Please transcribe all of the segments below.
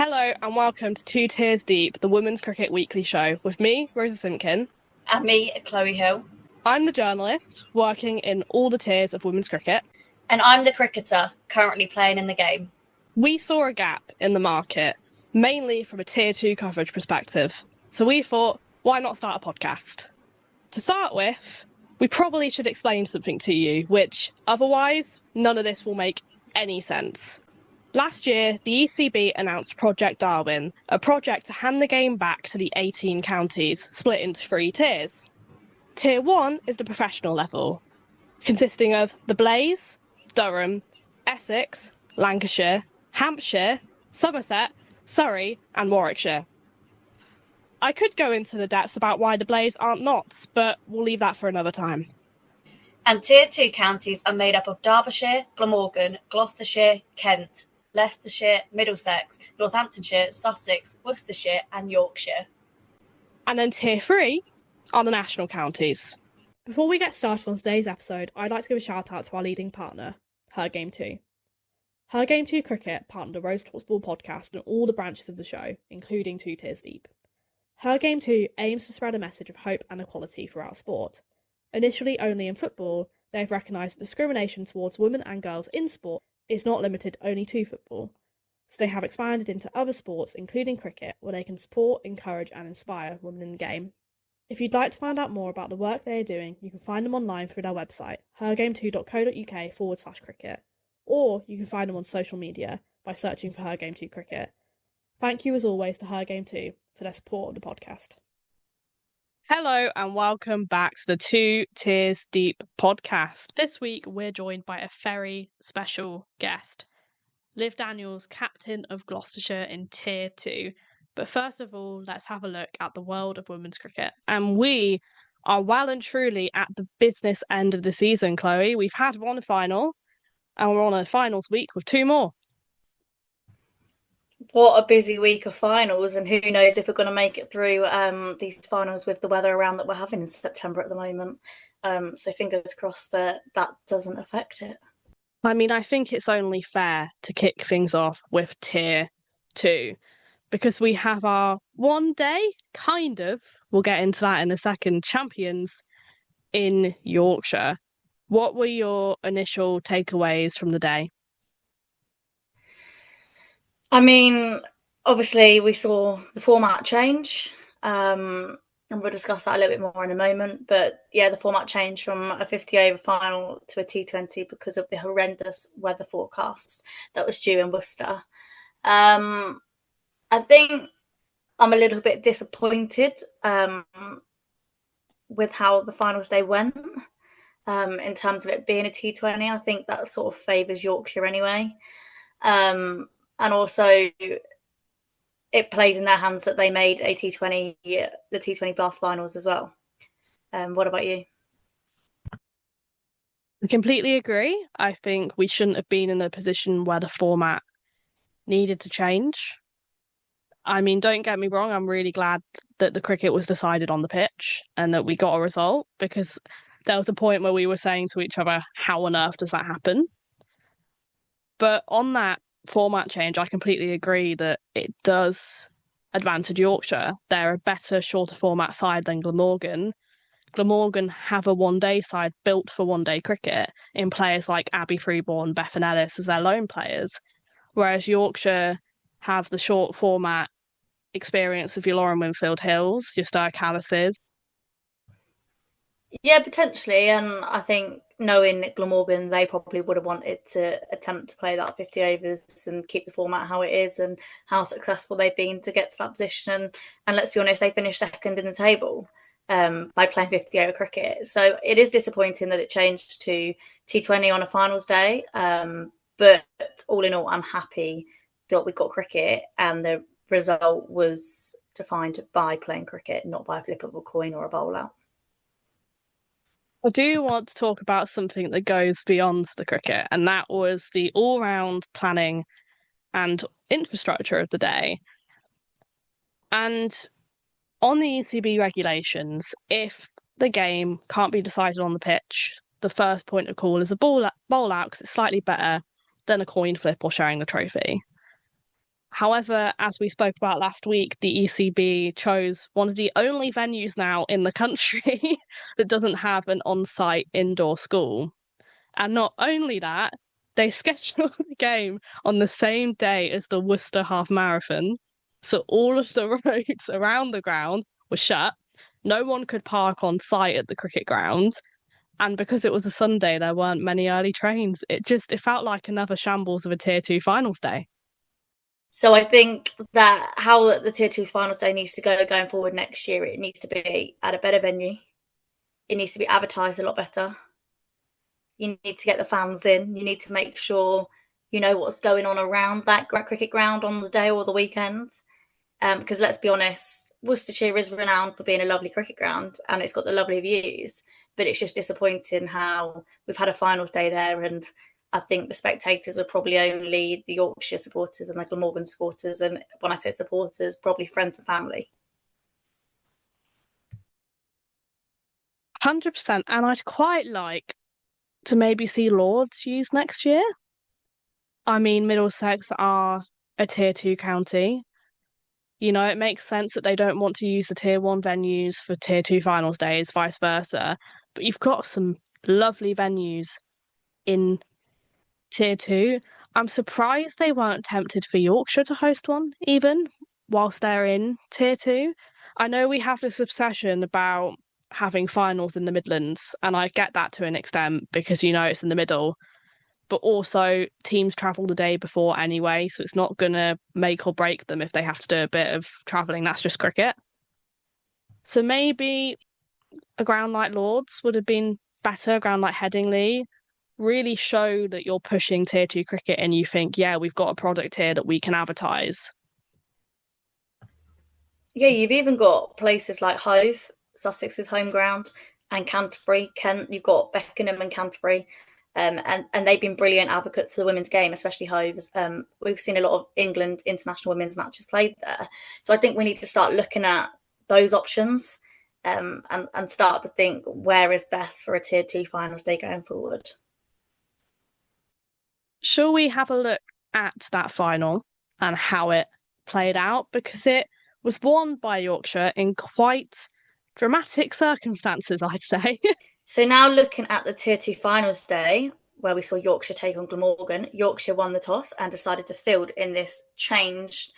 Hello and welcome to Two Tiers Deep, the Women's Cricket Weekly Show, with me, Rosa Simpkin. And me, Chloe Hill. I'm the journalist working in all the tiers of women's cricket. And I'm the cricketer currently playing in the game. We saw a gap in the market, mainly from a Tier 2 coverage perspective. So we thought, why not start a podcast? To start with, we probably should explain something to you, which otherwise, none of this will make any sense. Last year, the ECB announced Project Darwin, a project to hand the game back to the 18 counties, split into 3 tiers. Tier 1 is the professional level, consisting of the Blaze, Durham, Essex, Lancashire, Hampshire, Somerset, Surrey and Warwickshire. I could go into the depths about why the Blaze aren't knots, but we'll leave that for another time. And Tier 2 counties are made up of Derbyshire, Glamorgan, Gloucestershire, Kent, Leicestershire, Middlesex, Northamptonshire, Sussex, Worcestershire and Yorkshire. And then Tier 3 are the national counties. Before we get started on today's episode, I'd like to give a shout out to our leading partner, Her Game 2. Her Game 2 Cricket partnered the Rose Talks Ball podcast and all the branches of the show, including Two Tiers Deep. Her Game 2 aims to spread a message of hope and equality throughout sport. Initially only in football, they have recognised that discrimination towards women and girls in sport is not limited only to football, so they have expanded into other sports, including cricket, where they can support, encourage and inspire women in the game. If you'd like to find out more about the work they are doing, you can find them online through their website, hergame2.co.uk/cricket, or you can find them on social media by searching for Her Game 2 Cricket. Thank you as always to Her Game 2 for their support of the podcast. Hello and welcome back to the Two Tiers Deep podcast. This week we're joined by a very special guest, Liv Daniels, captain of Gloucestershire in Tier 2. But first of all, let's have a look at the world of women's cricket. And we are well and truly at the business end of the season, Chloe. We've had one final and we're on a finals week with 2 more. What a busy week of finals, and who knows if we're going to make it through these finals with the weather around that we're having in September at the moment. So fingers crossed that doesn't affect it. I mean, I think it's only fair to kick things off with Tier 2 because we have our one day, kind of, we'll get into that in a second, champions in Yorkshire. What were your initial takeaways from the day? I mean, obviously we saw the format change, and we'll discuss that a little bit more in a moment. But yeah, the format changed from a 50-over final to a T20 because of the horrendous weather forecast that was due in Worcester. I think I'm a little bit disappointed with how the finals day went in terms of it being a T20. I think that sort of favours Yorkshire anyway. And also, it plays in their hands that they made a T20, the T20 Blast finals as well. What about you? I completely agree. I think we shouldn't have been in a position where the format needed to change. I mean, don't get me wrong, I'm really glad that the cricket was decided on the pitch and that we got a result, because there was a point where we were saying to each other, how on earth does that happen? But on that format change, I completely agree that it does advantage Yorkshire. They're a better, shorter format side than Glamorgan. Glamorgan have a one-day side built for one-day cricket in players like Abby Freeborn, Bethan Ellis as their lone players, whereas Yorkshire have the short format experience of your Lauren Winfield Hills, your Stir Callises. Yeah, potentially. And I think knowing Glamorgan, they probably would have wanted to attempt to play that 50 overs and keep the format how it is and how successful they've been to get to that position. And let's be honest, they finished second in the table by playing 50 over cricket. So it is disappointing that it changed to T20 on a finals day. But all in all, I'm happy that we got cricket and the result was defined by playing cricket, not by a flip of a coin or a bowl out. I do want to talk about something that goes beyond the cricket, and that was the all-round planning and infrastructure of the day. And on the ECB regulations, if the game can't be decided on the pitch, the first point of call is a bowl out because it's slightly better than a coin flip or sharing the trophy. However, as we spoke about last week, the ECB chose one of the only venues now in the country that doesn't have an on-site indoor school. And not only that, they scheduled the game on the same day as the Worcester Half Marathon. So all of the roads around the ground were shut. No one could park on site at the cricket ground. And because it was a Sunday, there weren't many early trains. It felt like another shambles of a Tier 2 finals day. So I think that how the Tier 2 finals day needs to go going forward next year, it needs to be at a better venue. It needs to be advertised a lot better. You need to get the fans in. You need to make sure you know what's going on around that cricket ground on the day or the weekends. Because let's be honest, Worcestershire is renowned for being a lovely cricket ground and it's got the lovely views, but it's just disappointing how we've had a finals day there, and I think the spectators were probably only the Yorkshire supporters and the Glamorgan supporters, and when I say supporters, probably friends and family. 100%. And I'd quite like to maybe see Lords used next year. I mean, Middlesex are a Tier 2 county. It makes sense that they don't want to use the Tier 1 venues for Tier 2 finals days, vice versa. But you've got some lovely venues in Tier 2. I'm surprised they weren't tempted for Yorkshire to host one, even whilst they're in Tier 2. I know we have this obsession about having finals in the Midlands, and I get that to an extent because it's in the middle. But also, teams travel the day before anyway, so it's not going to make or break them if they have to do a bit of travelling. That's just cricket. So maybe a ground like Lords would have been better, a ground like Headingley. Really show that you're pushing Tier 2 cricket and you think, yeah, we've got a product here that we can advertise. Yeah, you've even got places like Hove, Sussex's home ground, and Canterbury, Kent. You've got Beckenham and Canterbury. And they've been brilliant advocates for the women's game, especially Hoves. We've seen a lot of England international women's matches played there. So I think we need to start looking at those options and start to think where is best for a Tier 2 finals day going forward. Shall we have a look at that final and how it played out? Because it was won by Yorkshire in quite dramatic circumstances, I'd say. So now looking at the Tier 2 finals day, where we saw Yorkshire take on Glamorgan, Yorkshire won the toss and decided to field in this changed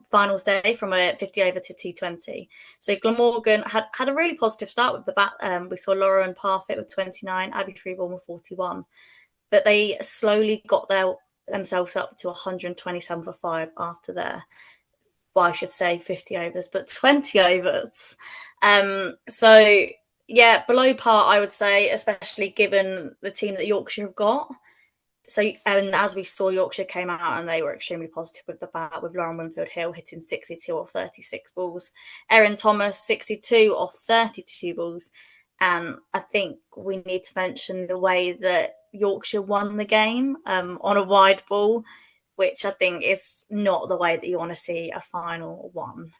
finals day from a 50 over to T20. So Glamorgan had a really positive start with the bat. We saw Lauren Parfitt with 29, Abby Freeborn with 41. But they slowly got themselves up to 127 for 5 after their, well, I should say 50 overs, but 20 overs. So yeah, below par, I would say, especially given the team that Yorkshire have got. So, and as we saw, Yorkshire came out and they were extremely positive with the bat, with Lauren Winfield-Hill hitting 62 off 36 balls, Erin Thomas 62 off 32 balls. And I think we need to mention the way that Yorkshire won the game on a wide ball, which I think is not the way that you want to see a final won.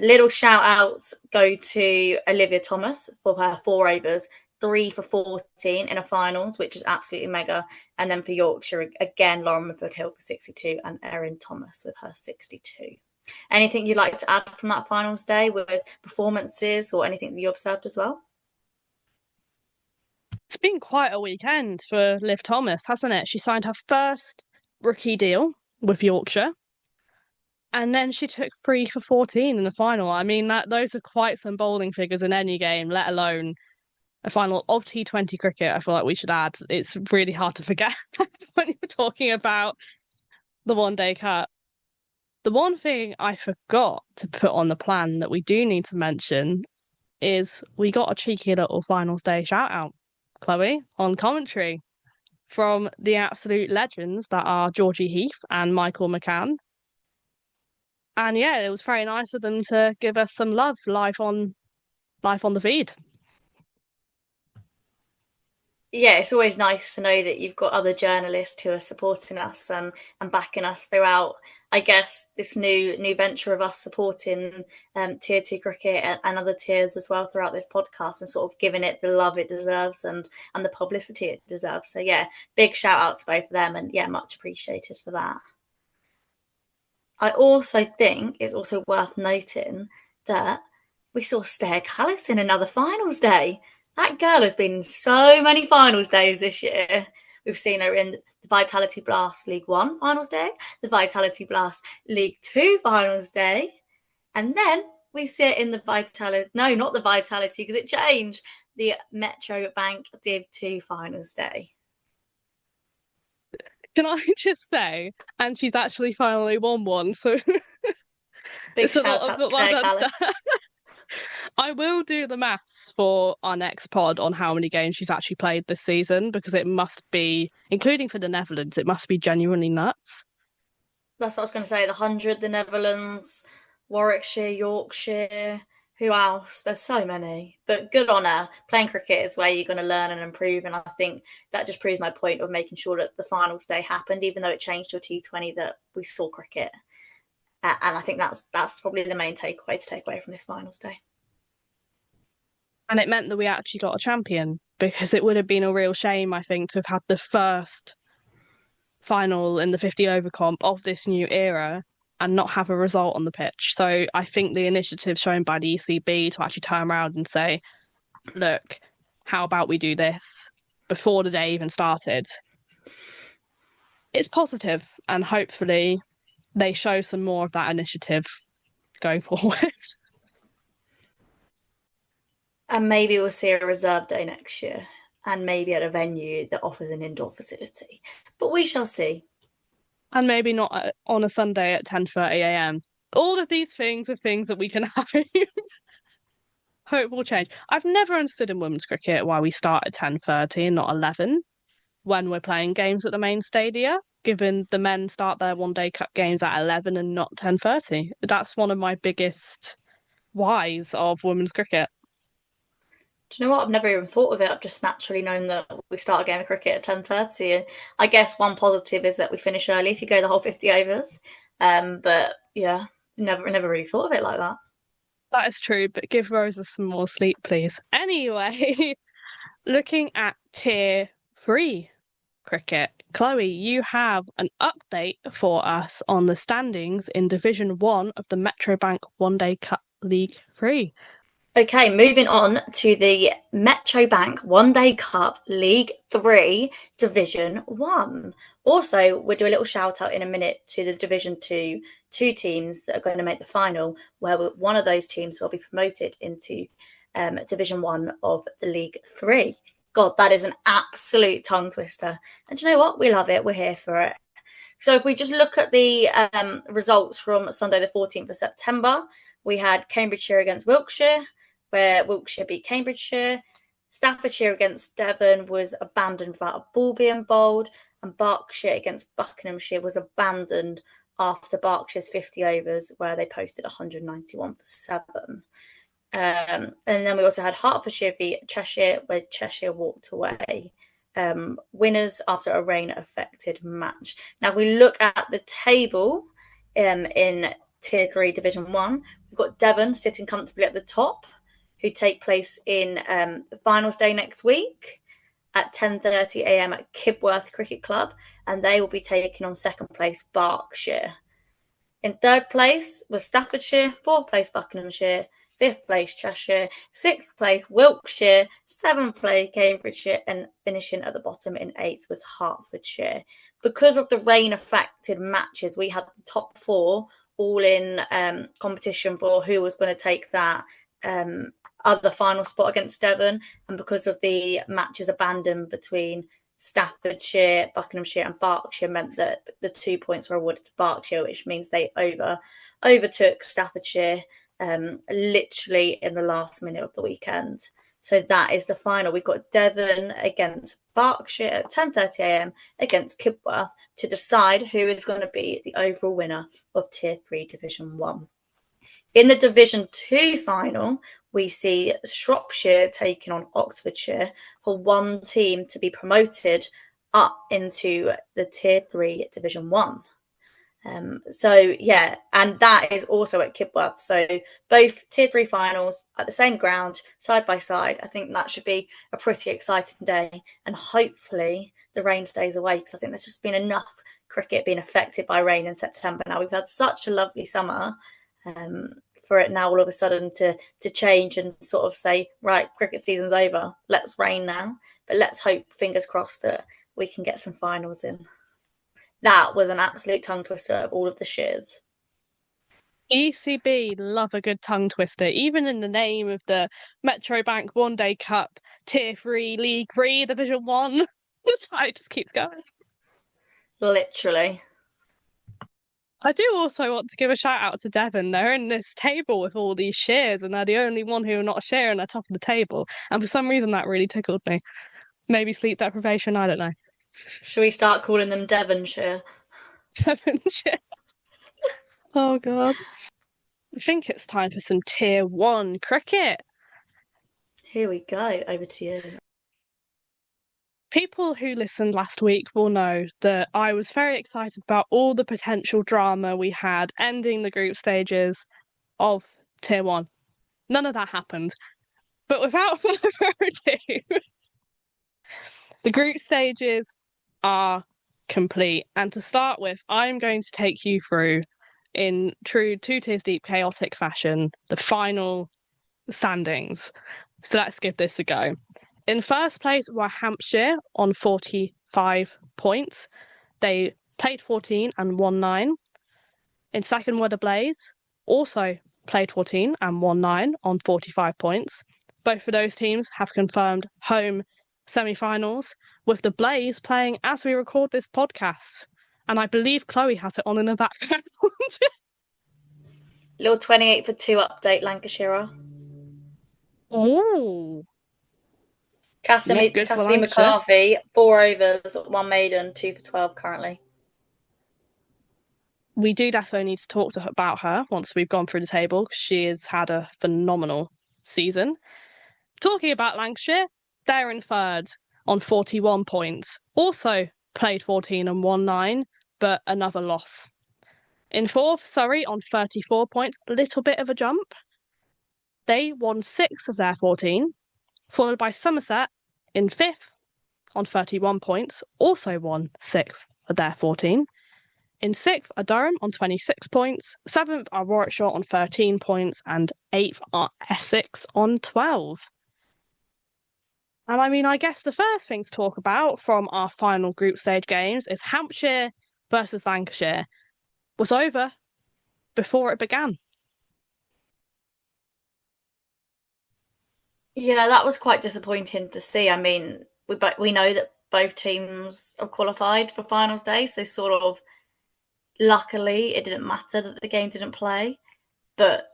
Little shout outs go to Olivia Thomas for her 4 overs, 3 for 14 in a finals, which is absolutely mega. And then for Yorkshire, again, Lauren Winfield-Hill for 62 and Erin Thomas with her 62. Anything you'd like to add from that finals day with performances or anything that you observed as well? It's been quite a weekend for Liv Thomas, hasn't it? She signed her first rookie deal with Yorkshire. And then she took 3 for 14 in the final. I mean, those are quite some bowling figures in any game, let alone a final of T20 cricket. I feel like we should add. It's really hard to forget when you're talking about the One Day Cup. The one thing I forgot to put on the plan that we do need to mention is we got a cheeky little finals day shout out, Chloe, on commentary from the absolute legends that are Georgie Heath and Michael McCann. And yeah, it was very nice of them to give us some love live on the feed. Yeah, it's always nice to know that you've got other journalists who are supporting us and backing us throughout, I guess, this new venture of us supporting Tier 2 cricket and other tiers as well throughout this podcast, and sort of giving it the love it deserves and the publicity it deserves. So yeah, big shout out to both of them, and yeah, much appreciated for that. I also think it's also worth noting that we saw Stair Callis in another finals day. That girl has been in so many finals days this year. We've seen her in the Vitality Blast League One finals day, the Vitality Blast League Two finals day, and then we see it in the Vitality, no, not the Vitality because it changed, the Metro Bank Div 2 finals day. Can I just say, and she's actually finally won one, so Big it's a shout lot out of to Claire well done. Callis. I will do the maths for our next pod on how many games she's actually played this season because it must be, including for the Netherlands, it must be genuinely nuts. That's what I was going to say. The 100, the Netherlands, Warwickshire, Yorkshire. Who else? There's so many. But good on her. Playing cricket is where you're going to learn and improve. And I think that just proves my point of making sure that the finals day happened, even though it changed to a T20, that we saw cricket. And I think that's probably the main takeaway to take away from this finals day. And it meant that we actually got a champion because it would have been a real shame, I think, to have had the first final in the 50 over comp of this new era and not have a result on the pitch. So I think the initiative shown by the ECB to actually turn around and say, look, how about we do this before the day even started? It's positive, and hopefully they show some more of that initiative going forward. And maybe we'll see a reserve day next year, and maybe at a venue that offers an indoor facility. But we shall see. And maybe not on a Sunday at 10:30 a.m. All of these things are things that we can hope will change. I've never understood in women's cricket why we start at 10:30 and not 11 when we're playing games at the main stadia, given the men start their one day cup games at 11 and not 10:30. That's one of my biggest whys of women's cricket. Do you know what? I've never even thought of it. I've just naturally known that we start a game of cricket at 10:30. And I guess one positive is that we finish early if you go the whole 50 overs. But yeah, never really thought of it like that. That is true, but give Rosa some more sleep, please. Anyway, looking at tier 3 cricket, Chloe, you have an update for us on the standings in Division 1 of the Metrobank One Day Cup League 3. Okay, moving on to the Metrobank One Day Cup League 3 Division 1. Also, we'll do a little shout out in a minute to the Division 2 two teams that are going to make the final, where one of those teams will be promoted into Division 1 of the League 3. God, that is an absolute tongue twister. And do you know what? We love it. We're here for it. So if we just look at the results from Sunday the 14th of September, we had Cambridgeshire against Wiltshire, where Wiltshire beat Cambridgeshire. Staffordshire against Devon was abandoned without a ball being bowled, and Berkshire against Buckinghamshire was abandoned after Berkshire's 50 overs, where they posted 191 for 7. And then we also had Hertfordshire v Cheshire, where Cheshire walked away. Winners after a rain-affected match. Now, we look at the table in Tier 3 Division 1. We've got Devon sitting comfortably at the top, who take place in finals day next week at 10:30 a.m. at Kibworth Cricket Club, and they will be taking on second place Berkshire. In third place was Staffordshire, fourth place Buckinghamshire, fifth place Cheshire, sixth place Wiltshire, seventh place Cambridgeshire, and finishing at the bottom in eighth was Hertfordshire. Because of the rain-affected matches, we had the top 4 all in competition for who was going to take that other final spot against Devon, and because of the matches abandoned between Staffordshire, Buckinghamshire and Berkshire meant that the 2 points were awarded to Berkshire, which means they overtook Staffordshire literally in the last minute of the weekend. So that is the final. We've got Devon against Berkshire at 10:30 a.m. against Kibworth to decide who is going to be the overall winner of Tier 3 Division 1. In the Division 2 final, we see Shropshire taking on Oxfordshire for one team to be promoted up into the Tier 3 Division 1. So, yeah, and that is also at Kibworth. So both Tier 3 finals at the same ground, side by side. I think that should be a pretty exciting day. And hopefully the rain stays away, because I think there's just been enough cricket being affected by rain in September. Now, we've had such a lovely summer. For it now all of a sudden to change and sort of say, right, cricket season's over, let's rain now. But let's hope, fingers crossed, that we can get some finals in. That was an absolute tongue twister of all of the shears. ECB love a good tongue twister, even in the name of the Metro Bank One Day Cup, Tier 3, League 3, Division 1. It just keeps going. Literally. I do also want to give a shout out to Devon. They're in this table with all these shares, and they're the only one who are not a share and they're top of the table. And for some reason, that really tickled me. Maybe sleep deprivation, I don't know. Should we start calling them Devonshire? Devonshire. Oh, God. I think it's time for some Tier 1 cricket. Here we go. Over to you. People who listened last week will know that I was very excited about all the potential drama we had ending the group stages of Tier 1. None of that happened. But without further ado, the group stages are complete. And to start with, I'm going to take you through, in true two tiers deep chaotic fashion, the final standings. So let's give this a go. In first place were Hampshire on 45 points. They played 14 and won 9. In second were the Blaze, also played 14 and won 9 on 45 points. Both of those teams have confirmed home semi-finals, with the Blaze playing as we record this podcast. And I believe Chloe has it on in the background. Little 28 for 2 update, Lancashire. Oh. Cassidy McCarthy, 4 overs, 1 maiden, 2 for 12 currently. We do definitely need to talk about her once we've gone through the table, because she has had a phenomenal season. Talking about Lancashire, they're in third on 41 points. Also played 14 and won 9, but another loss. In fourth, Surrey on 34 points, a little bit of a jump. They won 6 of their 14, followed by Somerset in fifth on 31 points, also won 6 of their 14. In sixth are Durham on 26 points, seventh are Warwickshire on 13 points, and eighth are Essex on 12. And I mean, I guess the first thing to talk about from our final group stage games is Hampshire versus Lancashire was over before it began. Yeah, that was quite disappointing to see. I mean, we know that both teams have qualified for finals day, so sort of luckily it didn't matter that the game didn't play. But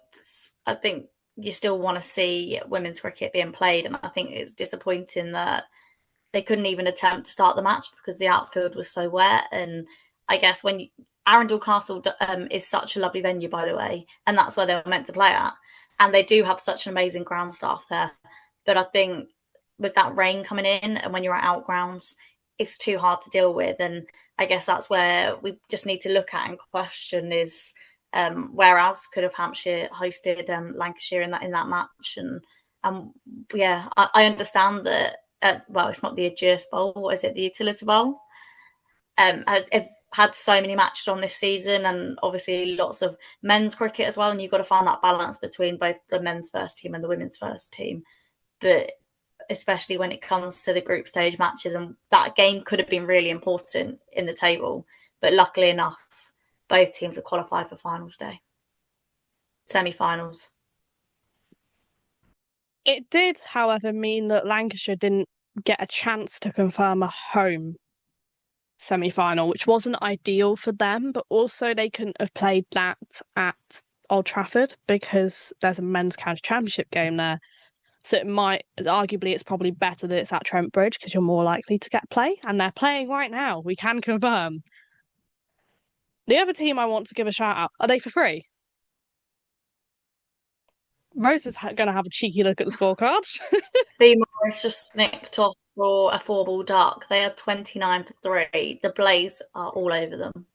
I think you still want to see women's cricket being played, and I think it's disappointing that they couldn't even attempt to start the match because the outfield was so wet. And I guess when Arundel Castle is such a lovely venue, by the way, and that's where they were meant to play at. And they do have such an amazing ground staff there. But I think with that rain coming in and when you're at outgrounds, it's too hard to deal with. And I guess that's where we just need to look at and question is where else could have Hampshire hosted Lancashire in that match. And yeah, I understand that, well, it's not the Aegis Bowl. What is it? The Utility Bowl? It's had so many matches on this season and obviously lots of men's cricket as well. And you've got to find that balance between both the men's first team and the women's first team. But especially when it comes to the group stage matches, and that game could have been really important in the table. But luckily enough, both teams have qualified for finals day. Semi-finals. It did, however, mean that Lancashire didn't get a chance to confirm a home semi-final, which wasn't ideal for them, but also they couldn't have played that at Old Trafford because there's a men's county championship game there. So it's probably better that it's at Trent Bridge because you're more likely to get play, and they're playing right now. We can confirm. The other team I want to give a shout out, are they for free? Rose is going to have a cheeky look at the scorecards. The Morris just snicked off for a 4-ball duck. They had 29 for 3. The Blaze are all over them.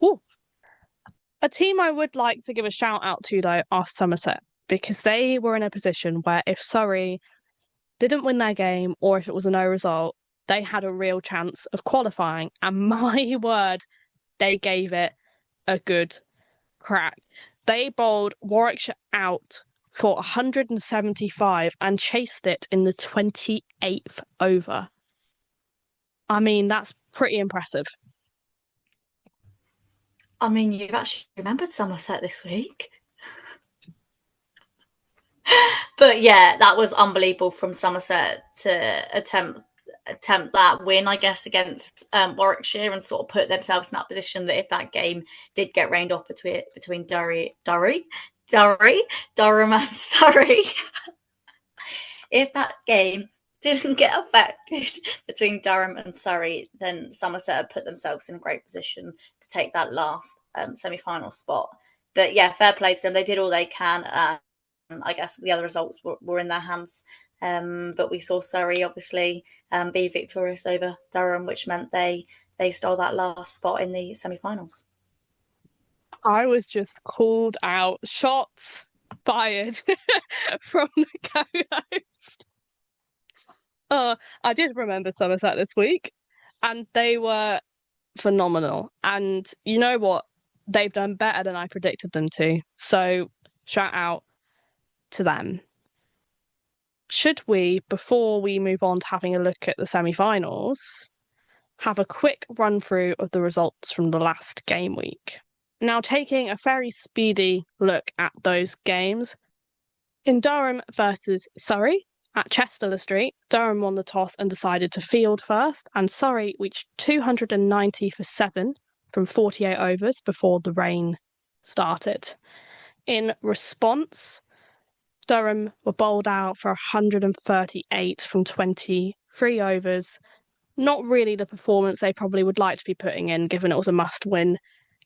Ooh. A team I would like to give a shout out to, though, are Somerset, because they were in a position where if Surrey didn't win their game or if it was a no result, they had a real chance of qualifying. And my word, they gave it a good crack. They bowled Warwickshire out for 175 and chased it in the 28th over. I mean, that's pretty impressive. I mean, you've actually remembered Somerset this week. But yeah, that was unbelievable from Somerset to attempt that win, I guess, against Warwickshire, and sort of put themselves in that position that if that game did get rained off between Durham and Surrey, if that game didn't get affected between Durham and Surrey, then Somerset had put themselves in a great position to take that last semi-final spot. But yeah, fair play to them. They did all they can. I guess the other results were in their hands. But we saw Surrey obviously be victorious over Durham, which meant they stole that last spot in the semi-finals. I was just called out. Shots fired from the co-host. I did remember Somerset this week, and they were phenomenal. And you know what? They've done better than I predicted them to. So shout out to them. Should we, before we move on to having a look at the semi-finals, have a quick run through of the results from the last game week? Now, taking a very speedy look at those games, in Durham versus Surrey at Chester Street, Durham won the toss and decided to field first, and Surrey reached 290 for 7 from 48 overs before the rain started. In response, Durham were bowled out for 138 from 23 overs. Not really the performance they probably would like to be putting in, given it was a must-win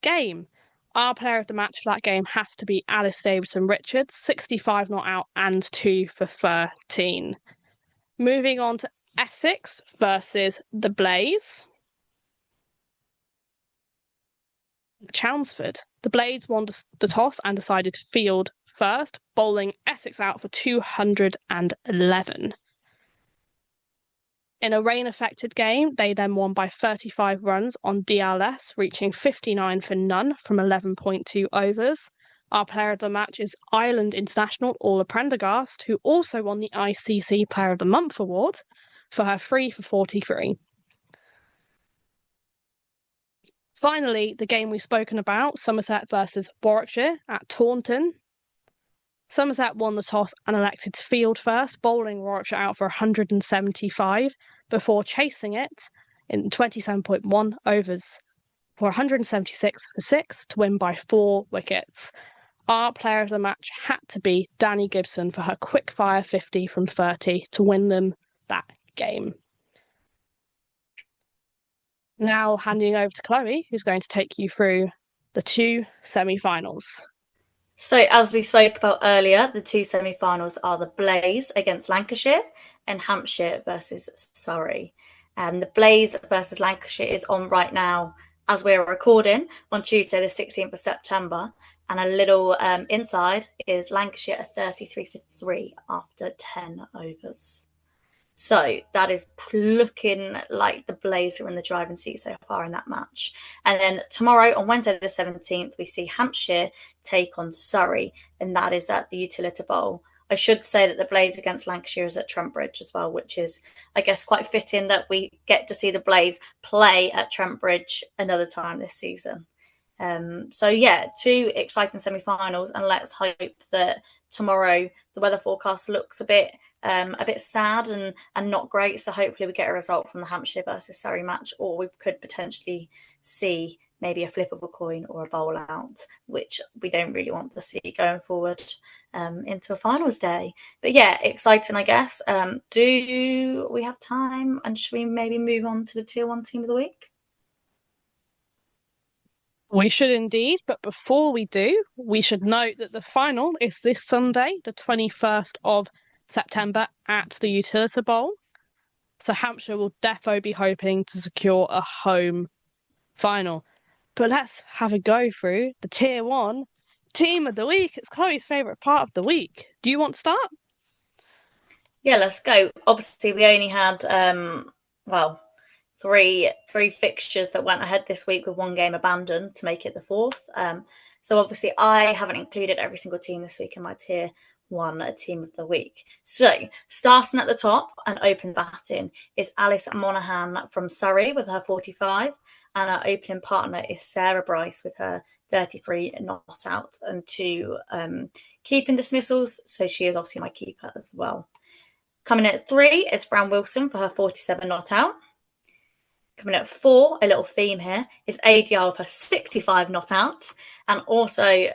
game. Our player of the match for that game has to be Alice Davison-Richards, 65 not out and 2 for 13. Moving on to Essex versus the Blaze. Chelmsford. The Blades won the toss and decided to field first, bowling Essex out for 211. In a rain-affected game, they then won by 35 runs on DLS, reaching 59 for none from 11.2 overs. Our player of the match is Ireland international Orla Prendergast, who also won the ICC Player of the Month award for her 3 for 43. Finally, the game we've spoken about, Somerset versus Warwickshire at Taunton. Somerset won the toss and elected to field first, bowling Warwickshire out for 175 before chasing it in 27.1 overs for 176 for 6 to win by 4 wickets. Our player of the match had to be Danny Gibson for her quick-fire 50 from 30 to win them that game. Now handing over to Chloe, who's going to take you through the 2 semi-finals. So, as we spoke about earlier, the 2 semi-finals are the Blaze against Lancashire and Hampshire versus Surrey. And the Blaze versus Lancashire is on right now as we're recording on Tuesday, the 16th of September. And a little inside is Lancashire at 33 for 3 after 10 overs. So that is looking like the Blaze are in the driving seat so far in that match. And then tomorrow, on Wednesday the 17th, we see Hampshire take on Surrey, and that is at the Utilita Bowl. I should say that the Blaze against Lancashire is at Trent Bridge as well, which is, I guess, quite fitting that we get to see the Blaze play at Trent Bridge another time this season. So yeah, 2 exciting semi-finals, and let's hope that tomorrow the weather forecast looks a bit sad and not great. So hopefully we get a result from the Hampshire versus Surrey match, or we could potentially see maybe a flip of a coin or a bowl out, which we don't really want to see going forward into a finals day. But yeah, exciting, I guess. Do we have time, and should we maybe move on to the Tier 1 Team of the Week? We should indeed, but before we do, we should note that the final is this Sunday, the 21st of September at the Utilita Bowl. So Hampshire will defo be hoping to secure a home final. But let's have a go through the Tier 1 Team of the Week. It's Chloe's favourite part of the week. Do you want to start? Yeah, let's go. Obviously, we only had well, three fixtures that went ahead this week with one game abandoned to make it the fourth. So obviously I haven't included every single team this week in my tier one team of the week. So starting at the top and open batting is Alice Monaghan from Surrey with her 45, and our opening partner is Sarah Bryce with her 33 not out and 2 keeping dismissals. So she is obviously my keeper as well. Coming in at 3 is Fran Wilson for her 47 not out. Coming at 4, a little theme here, is ADR with her 65 not out, and also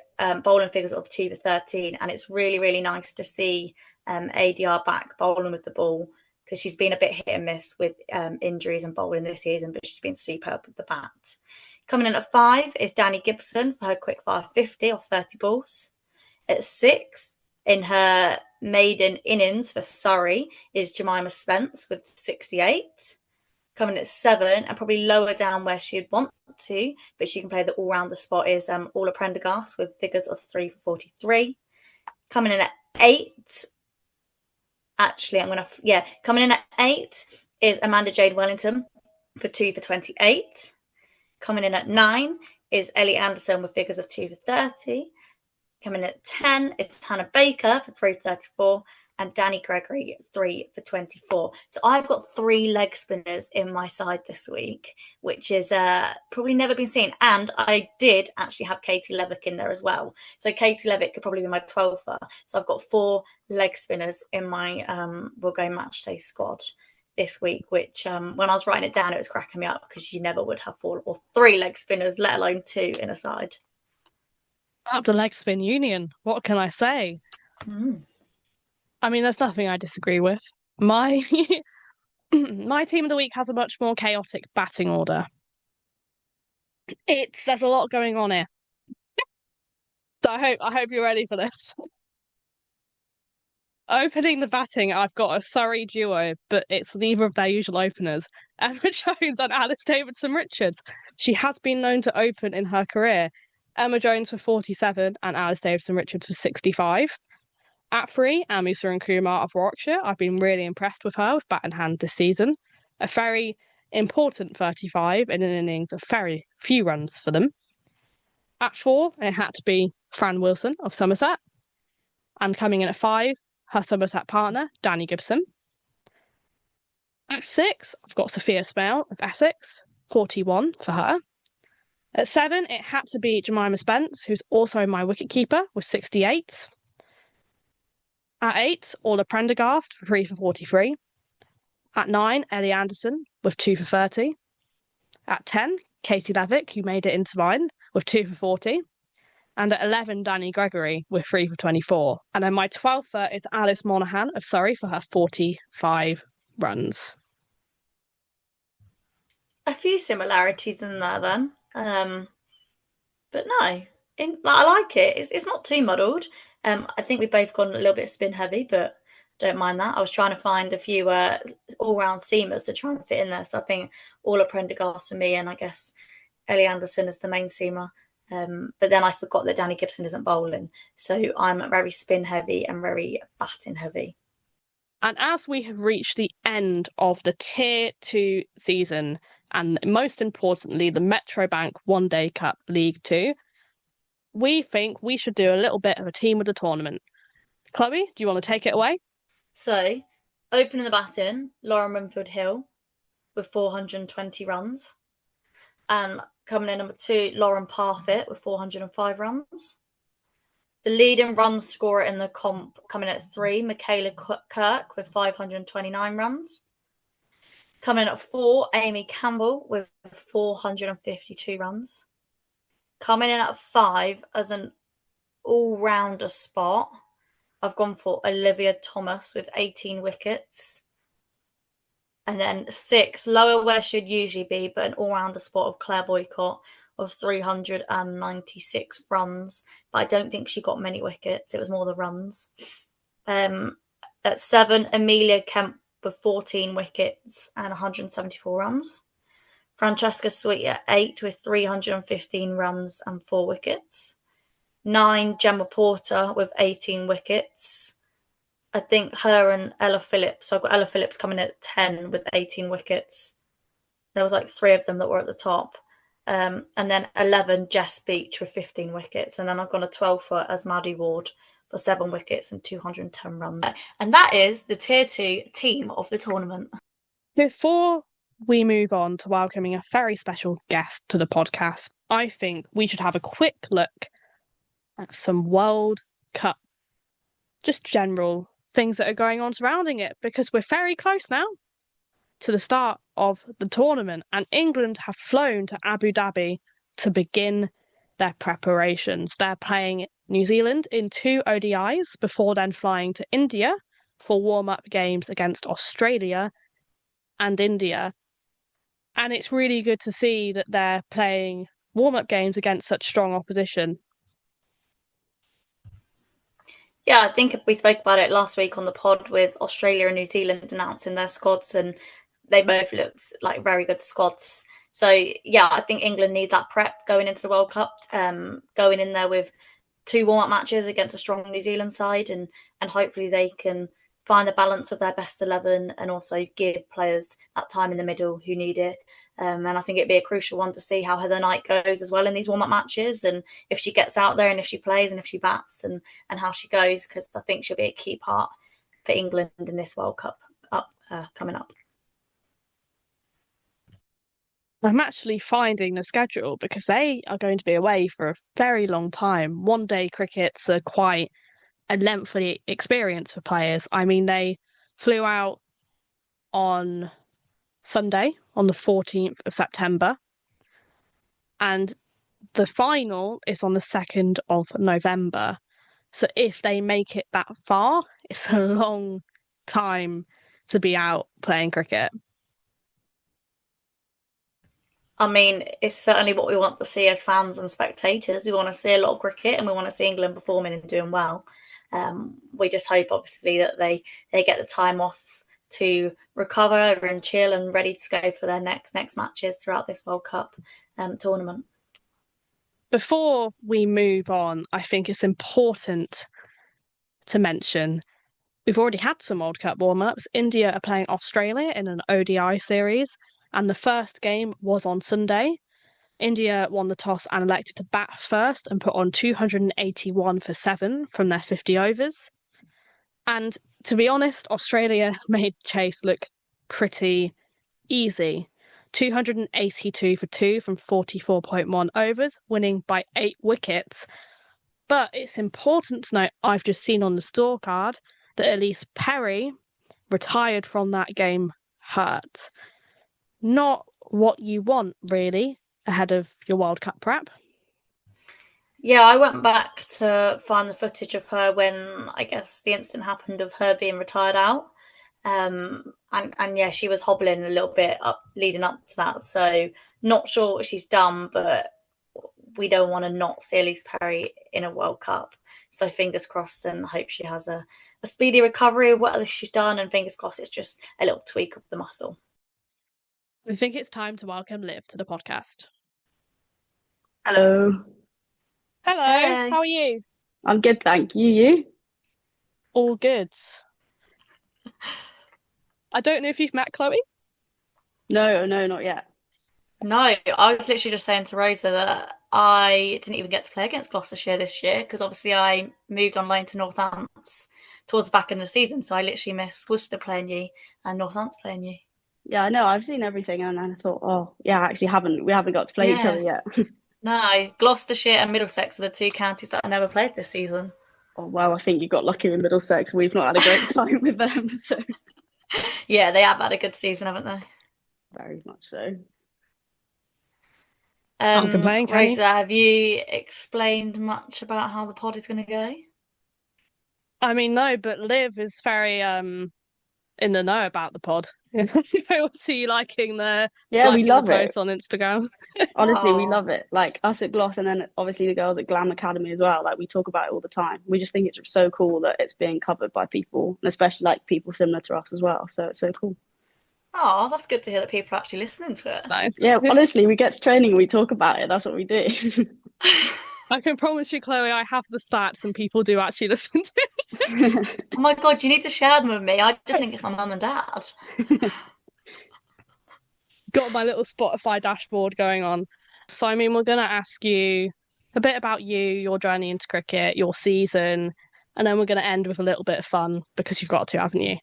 bowling figures of 2 for 13. And it's really, really nice to see ADR back bowling with the ball, because she's been a bit hit and miss with injuries and bowling this season, but she's been superb with the bat. Coming in at 5 is Danny Gibson for her quick fire 50 off 30 balls. At 6, in her maiden innings for Surrey, is Jemima Spence with 68. Coming at 7, and probably lower down where she'd want to, but she can play the all-rounder spot, is Orla Prendergast with figures of 3 for 43. Coming in at 8, coming in at 8 is Amanda Jade Wellington for 2 for 28. Coming in at 9 is Ellie Anderson with figures of 2 for 30. Coming in at 10 is Hannah Baker for 3 for 34. And Danny Gregory 3 for 24. So I've got 3 leg spinners in my side this week, which is probably never been seen. And I did actually have Katie Levick in there as well. So Katie Levick could probably be my 12er. So I've got 4 leg spinners in my We'll Go Matchday squad this week, which when I was writing it down, it was cracking me up, because you never would have 4 or 3 leg spinners, let alone 2 in a side. Up the leg spin union. What can I say? Mm. I mean, there's nothing I disagree with. My my team of the week has a much more chaotic batting order. There's a lot going on here. So I hope you're ready for this. Opening the batting, I've got a Surrey duo, but it's neither of their usual openers. Emma Jones and Alice Davidson-Richards. She has been known to open in her career. Emma Jones for 47 and Alice Davidson-Richards for 65. At 3, Amusa and Kumar of Yorkshire. I've been really impressed with her with bat in hand this season. A very important 35 in an innings of very few runs for them. At 4, it had to be Fran Wilson of Somerset. And coming in at 5, her Somerset partner, Danny Gibson. At 6, I've got Sophia Smale of Essex, 41 for her. At 7, it had to be Jemima Spence, who's also my wicketkeeper, with 68. At 8, Orla Prendergast for 3 for 43. At 9, Ellie Anderson with 2 for 30. At 10, Katie Levick, who made it into mine, with 2 for 40. And at 11, Danny Gregory with 3 for 24. And then my 12th is Alice Monaghan of Surrey for her 45 runs. A few similarities in there then. But no, I like it. It's not too muddled. I think we've both gone a little bit spin heavy, but don't mind that. I was trying to find a few all-round seamers to try and fit in there. So I think Orla Prendergast for me, and I guess Ellie Anderson is the main seamer. But then I forgot that Danny Gibson isn't bowling. So I'm very spin heavy and very batting heavy. And as we have reached the end of the Tier 2 season, and most importantly, the Metrobank One Day Cup League 2, we think we should do a little bit of a team of the tournament. Chloe, do you want to take it away? So, opening the batting, Lauren Winfield Hill with 420 runs. And coming in number 2, Lauren Parfitt with 405 runs. The leading run scorer in the comp coming in at 3, Michaela Kirk with 529 runs. Coming in at 4, Amy Campbell with 452 runs. Coming in at 5 as an all-rounder spot, I've gone for Olivia Thomas with 18 wickets. And then 6, lower where she'd usually be, but an all-rounder spot of Claire Boycott of 396 runs. But I don't think she got many wickets. It was more the runs. At 7, Amelia Kemp with 14 wickets and 174 runs. Francesca Sweet at 8 with 315 runs and 4 wickets. 9, Gemma Porter with 18 wickets. I think her and Ella Phillips. So I've got Ella Phillips coming at 10 with 18 wickets. There was like three of them that were at the top. And then 11, Jess Beach with 15 wickets. And then I've got a 12-foot as Maddie Ward for 7 wickets and 210 runs. And that is the Tier 2 team of the tournament. Before we move on to welcoming a very special guest to the podcast, I think we should have a quick look at some World Cup, just general things that are going on surrounding it, because we're very close now to the start of the tournament, and England have flown to Abu Dhabi to begin their preparations. They're playing New Zealand in 2 ODIs before then flying to India for warm-up games against Australia and India. And it's really good to see that they're playing warm-up games against such strong opposition. Yeah, I think we spoke about it last week on the pod with Australia and New Zealand announcing their squads, and they both looked like very good squads. So, yeah, I think England need that prep going into the World Cup, going in there with 2 warm-up matches against a strong New Zealand side, and hopefully they can find the balance of their best 11 and also give players that time in the middle who need it. And I think it'd be a crucial one to see how Heather Knight goes as well in these warm-up matches, and if she gets out there and if she plays and if she bats and how she goes, because I think she'll be a key part for England in this World Cup coming up. I'm actually finding the schedule because they are going to be away for a very long time. One-day crickets are quite a lengthy experience for players. I mean, they flew out on Sunday, on the 14th of September, and the final is on the 2nd of November. So if they make it that far, it's a long time to be out playing cricket. I mean, it's certainly what we want to see as fans and spectators. We want to see a lot of cricket and we want to see England performing and doing well. We just hope, obviously, that they get the time off to recover and chill and ready to go for their next matches throughout this World Cup tournament. Before we move on, I think it's important to mention we've already had some World Cup warm-ups. India are playing Australia in an ODI series, and the first game was on Sunday. India won the toss and elected to bat first and put on 281 for 7 from their 50 overs. And to be honest, Australia made chase look pretty easy. 282 for 2 from 44.1 overs, winning by 8 wickets. But it's important to note, I've just seen on the scorecard that Elise Perry retired from that game hurt. Not what you want, really, ahead of your World Cup prep. Yeah, I went back to find the footage of her when I guess the incident happened of her being retired out. And yeah, she was hobbling a little bit up leading up to that. So not sure what she's done, but we don't want to not see Elise Perry in a World Cup. So fingers crossed and hope she has a speedy recovery of what she's done, and fingers crossed it's just a little tweak of the muscle. I think it's time to welcome Liv to the podcast. Hello. Hello, Hey. How are you? I'm good, thank you. You? All good. I don't know if you've met Chloe. No, not yet. No, I was literally just saying to Rosa that I didn't even get to play against Gloucestershire this year because obviously I moved on loan to Northants towards the back end of the season. So I literally missed Worcester playing you and Northants playing you. Yeah, I know. I've seen everything, and I thought, oh, yeah, actually, we haven't got to play each other yet. No, Gloucestershire and Middlesex are the 2 counties that I never played this season. Oh, well, I think you got lucky with Middlesex. We've not had a great time with them, so Yeah, they have had a good season, haven't they? very much so. Can't complain, can you? Rosa, have you explained much about how the pod is going to go? I mean, no, but Liv is very in the know about the pod. I will see you liking we love it. posts on Instagram. Honestly, we love it. Like us at Gloss, and then obviously the girls at Glam Academy as well. Like we talk about it all the time. We just think it's so cool that it's being covered by people, and especially like people similar to us as well. So it's so cool. Oh, that's good to hear that people are actually listening to it. It's nice. Yeah, honestly, we get to training and we talk about it. That's what we do. I can promise you, Chloe, I have the stats and people do actually listen to Oh my God, you need to share them with me. I just think it's my mum and dad. got my little Spotify dashboard going on. So, I mean, we're going to ask you a bit about you, your journey into cricket, your season, and then we're going to end with a little bit of fun because you've got to, haven't you?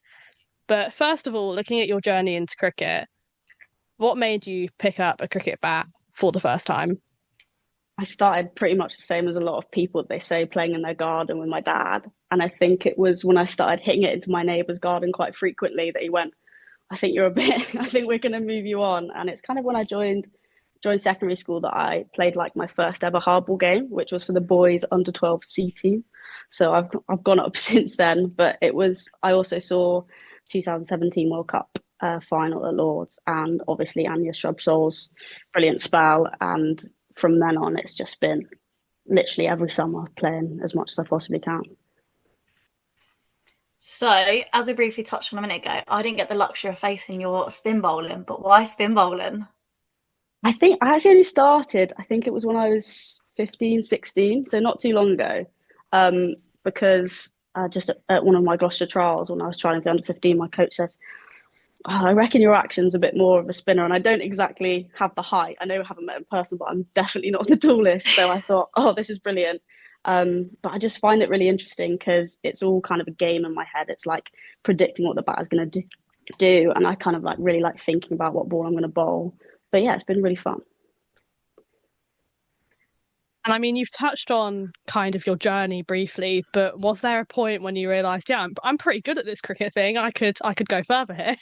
But first of all, looking at your journey into cricket, what made you pick up a cricket bat for the first time? I started pretty much the same as a lot of people, they say, playing in their garden with my dad. And I think it was when I started hitting it into my neighbour's garden quite frequently that he went, I think you're a bit, I think we're going to move you on. And it's kind of when I joined secondary school that I played like my first ever hardball game, which was for the boys under 12 C team. So I've gone up since then. But it was, I also saw 2017 World Cup final at Lords, and obviously Anya Shrubsole's brilliant spell. And from then on, it's just been literally every summer playing as much as I possibly can. So, as we briefly touched on a minute ago, I didn't get the luxury of facing your spin bowling, but why spin bowling? I think I actually only started, I think it was when I was 15, 16, so not too long ago. Because just at one of my Gloucestershire trials, when I was trying to be under 15, my coach says, oh, I reckon your action's a bit more of a spinner. And I don't exactly have the height. I know I haven't met in person, but I'm definitely not the tallest. So I thought, oh, this is brilliant. But I just find it really interesting because it's all kind of a game in my head. It's like predicting what the batter's going to do. And I kind of like really like thinking about what ball I'm going to bowl. But yeah, it's been really fun. And I mean, you've touched on kind of your journey briefly, but was there a point when you realised, yeah, I'm pretty good at this cricket thing. I could go further here.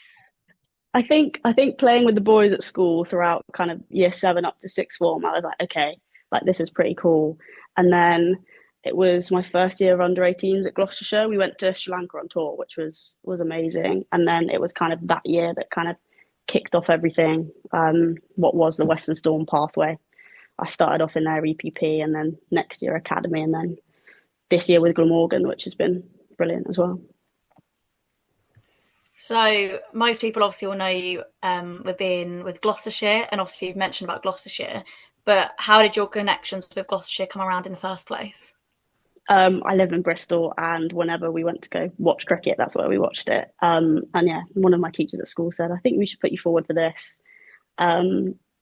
I think playing with the boys at school throughout kind of year seven up to sixth form, I was like, okay, like this is pretty cool. And then it was my first year of under 18s at Gloucestershire. We went to Sri Lanka on tour, which was amazing. And then it was kind of that year that kind of kicked off everything. What was the Western Storm pathway? I started off in their EPP, and then next year academy, and then this year with Glamorgan, which has been brilliant as well. So, most people obviously will know you with being with Gloucestershire, and obviously you've mentioned about Gloucestershire, but how did your connections with Gloucestershire come around in the first place? I live in Bristol, and whenever we went to go watch cricket, that's where we watched it. And yeah, one of my teachers at school said, I think we should put you forward for this.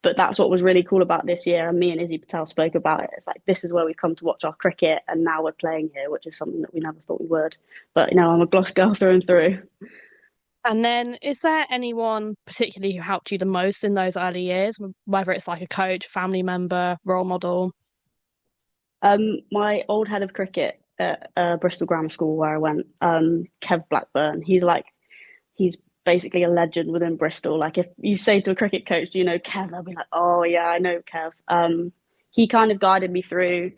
But that's what was really cool about this year. And me and Izzy Patel spoke about it. It's like, this is where we've come to watch our cricket, and now we're playing here, which is something that we never thought we would. But, I'm a Glos girl through and through. And then, is there anyone particularly who helped you the most in those early years, whether it's like a coach, family member, role model? My old head of cricket at Bristol Grammar School where I went, Kev Blackburn, he's basically a legend within Bristol. Like if you say to a cricket coach, do you know Kev? They'll be like, oh yeah, I know Kev. He kind of guided me through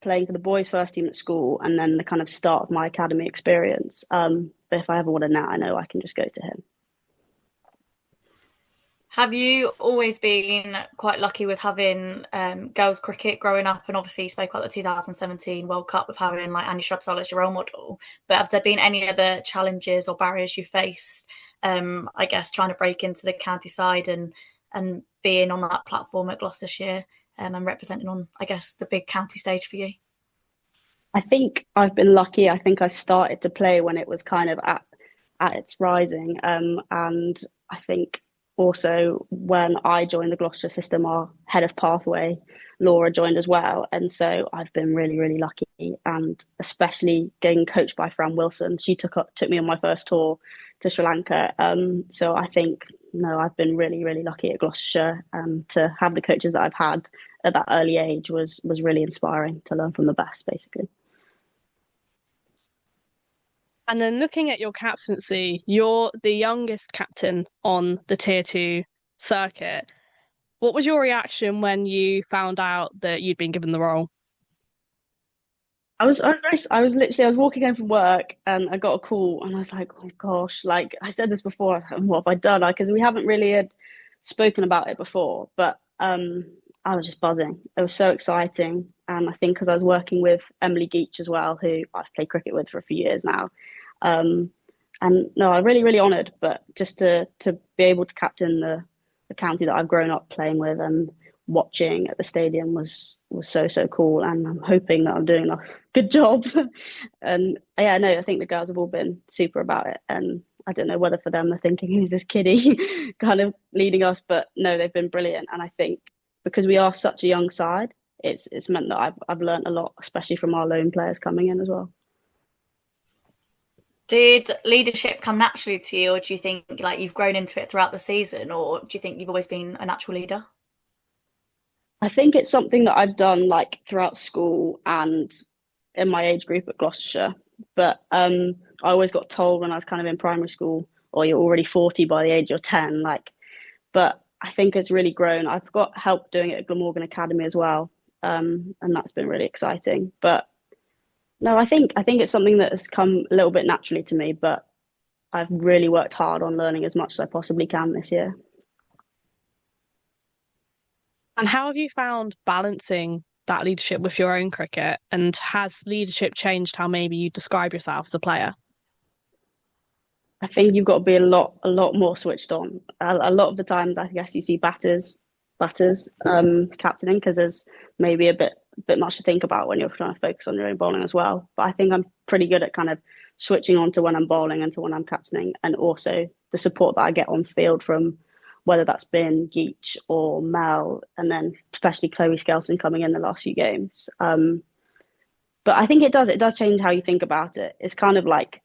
playing for the boys' first team at school, and then the kind of start of my academy experience. But if I ever want to now, I know I can just go to him. Have you always been quite lucky with having girls cricket growing up? And obviously you spoke about the 2017 World Cup with having like Annie Shrubsole as your role model. But have there been any other challenges or barriers you faced, I guess, trying to break into the county side and being on that platform at Gloucestershire and representing on, I guess, the big county stage for you? I think I've been lucky. I think I started to play when it was kind of at its rising. And I think also when I joined the Gloucestershire system, our head of pathway, Laura, joined as well. And so I've been really, really lucky, and especially getting coached by Fran Wilson. She took me on my first tour to Sri Lanka. So I think, I've been really, really lucky at Gloucestershire. To have the coaches that I've had at that early age was really inspiring, to learn from the best, basically. And then looking at your captaincy, you're the youngest captain on the Tier 2 circuit. What was your reaction when you found out that you'd been given the role? I was walking home from work, and I got a call, and I was like, oh gosh, like I said this before, what have I done? Because we haven't really had spoken about it before, but I was just buzzing. It was so exciting. And I think because I was working with Emily Geach as well, who I've played cricket with for a few years now. And no, I'm really, really honoured, but just to be able to captain the county that I've grown up playing with, and watching at the stadium was so cool, and I'm hoping that I'm doing a good job. And yeah, no, I think the girls have all been super about it, and I don't know whether for them they're thinking, who's this kiddie kind of leading us, but no, they've been brilliant. And I think because we are such a young side, it's meant that I've learned a lot, especially from our lone players coming in as well. Did leadership come naturally to you, or do you think like you've grown into it throughout the season, or do you think you've always been a natural leader? I think it's something that I've done like throughout school and in my age group at Gloucestershire. But I always got told when I was kind of in primary school, or you're already 40 by the age you're 10. Like, but I think it's really grown. I've got help doing it at Glamorgan Academy as well, and that's been really exciting. But no, I think it's something that has come a little bit naturally to me. But I've really worked hard on learning as much as I possibly can this year. And how have you found balancing that leadership with your own cricket? And has leadership changed how maybe you describe yourself as a player? I think you've got to be a lot more switched on. A lot of the times, I guess you see batters captaining because there's maybe a bit much to think about when you're trying to focus on your own bowling as well. But I think I'm pretty good at kind of switching on to when I'm bowling and to when I'm captaining, and also the support that I get on field from whether that's been Geach or Mel, and then especially Chloe Skelton coming in the last few games. But I think it does change how you think about it. It's kind of like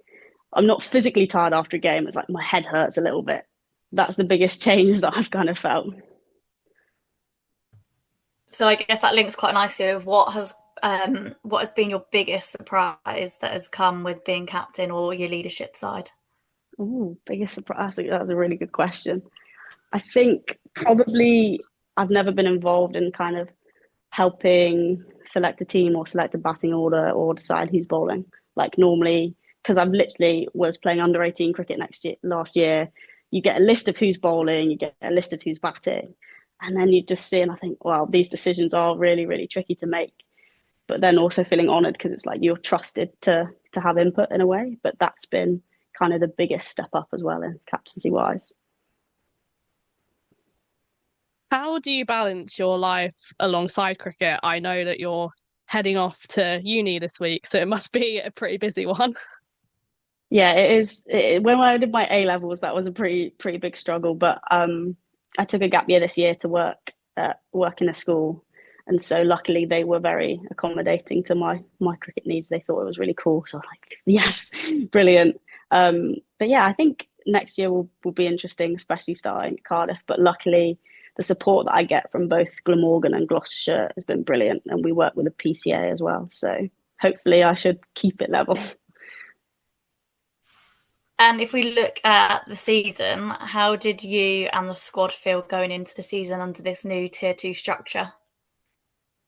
I'm not physically tired after a game. It's like my head hurts a little bit. That's the biggest change that I've kind of felt. So I guess that links quite nicely with what has been your biggest surprise that has come with being captain or your leadership side? Ooh, biggest surprise. That's a really good question. I think probably I've never been involved in kind of helping select a team or select a batting order or decide who's bowling. Like normally, because I've literally was playing under 18 cricket last year, you get a list of who's bowling, you get a list of who's batting, and then you just see and I think, wow, these decisions are really, really tricky to make. But then also feeling honoured because it's like you're trusted to have input in a way. But that's been kind of the biggest step up as well in captaincy wise. How do you balance your life alongside cricket? I know that you're heading off to uni this week, so it must be a pretty busy one. Yeah, it is. When I did my A levels, that was a pretty big struggle. But I took a gap year this year to work in a school, and so luckily they were very accommodating to my cricket needs. They thought it was really cool, so I was like, yes, brilliant. But yeah, I think next year will be interesting, especially starting at Cardiff. But luckily, the support that I get from both Glamorgan and Gloucestershire has been brilliant, and we work with a PCA as well. So hopefully, I should keep it level. And if we look at the season, how did you and the squad feel going into the season under this new Tier 2 structure?